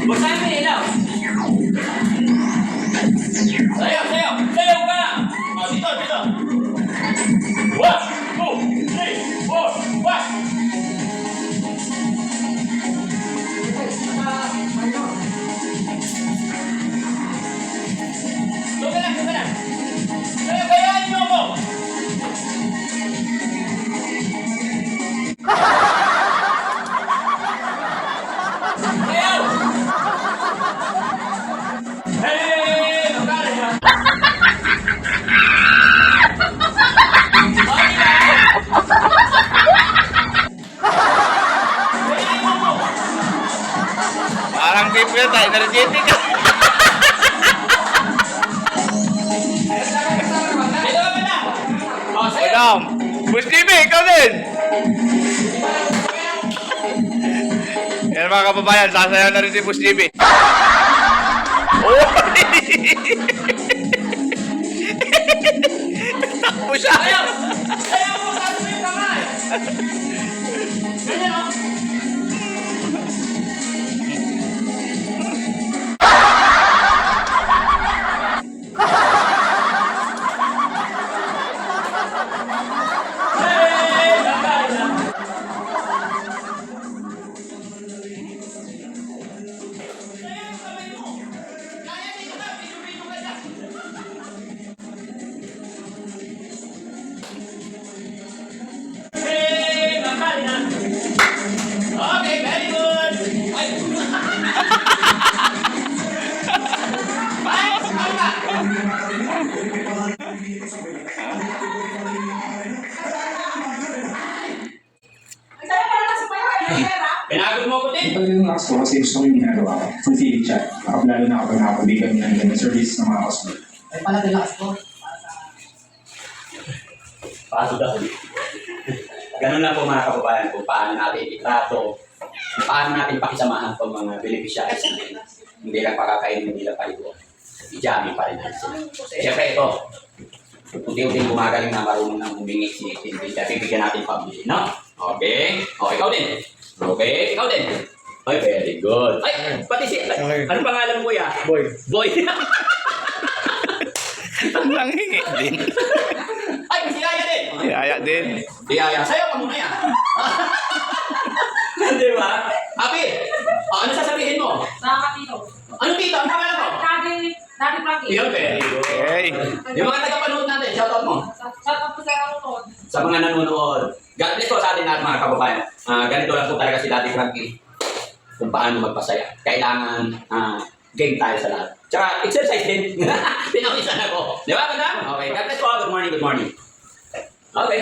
Basahin mo yung ilaw. Sayaw, sayaw. Sayaw ka lang. O, dito, dito. 1, 2, 3, 4, 5. Doon ka lang, doon ka lang. Sayaw, bayaan niyo ako. Sayaw! Hey! Magkano siya? Okay ba? Bayaan mo mo. Parang game yun, energetic. Ito ka pala. O, sayaw. Madam, Boss JB, ikaw din. Yan mga kababayan, sasayaw na rin si Boss JB. Oh! Takbo siya. Sayaw! Sayaw mo, taas mo yung kamay. Ganyan, o. Hey! Magkano? Sayaw yung kamay mo. Kaya dito ka, pito-pito ka dyan. Hey! Magkano? Okay, very good. Ay! Ay! Ano ba? Pinagod mo ko din. Kapag yung last ko kasi gusto ko yung ginagawa ko. Fulfilling siya. Lalo na kapag nakapabig kami ng ganun service ng mga customer. Ay pala relax ko. Paso daw. Ganun lang po mga kababayan kung paano natin itrato, kung paano natin pakisamahan itong mga beneficiaries natin. Hindi lang pakakainin, hindi lang paligo. I-jamming pa rin natin sila. Siyempre ito, unti-unting gumagaling na marunong ng humingi si Tintin. Kaya bibigyan natin pambili, no? Okay? O, ikaw din. Okay? Ikaw din. Ay, very good. Ay, pati si... Anong pangalan mo, kuya? Boy. Boy. Nangingi din. Ay, si Yaya din. Yaya din. Si Yaya. Sayo ka muna yan. Di ba? Abi, ano sasabihin mo? Sa katito. Anong tito? Ang pangalan mo? Daddy Frankie. Yun, very good. Hey. Yung mga tagapanood natin, shoutout mo. Shout out po sa ako. Sa mga nanonood. God bless po sa atin lahat mga kababayan. Ganito lang po talaga si Daddy Frankie. Kung paano magpasaya. Kailangan game tayo sa lahat. Tsaka exercise din. Pinawisan ako. Di ba, madam? Okay. God bless po. Good morning, good morning. Okay.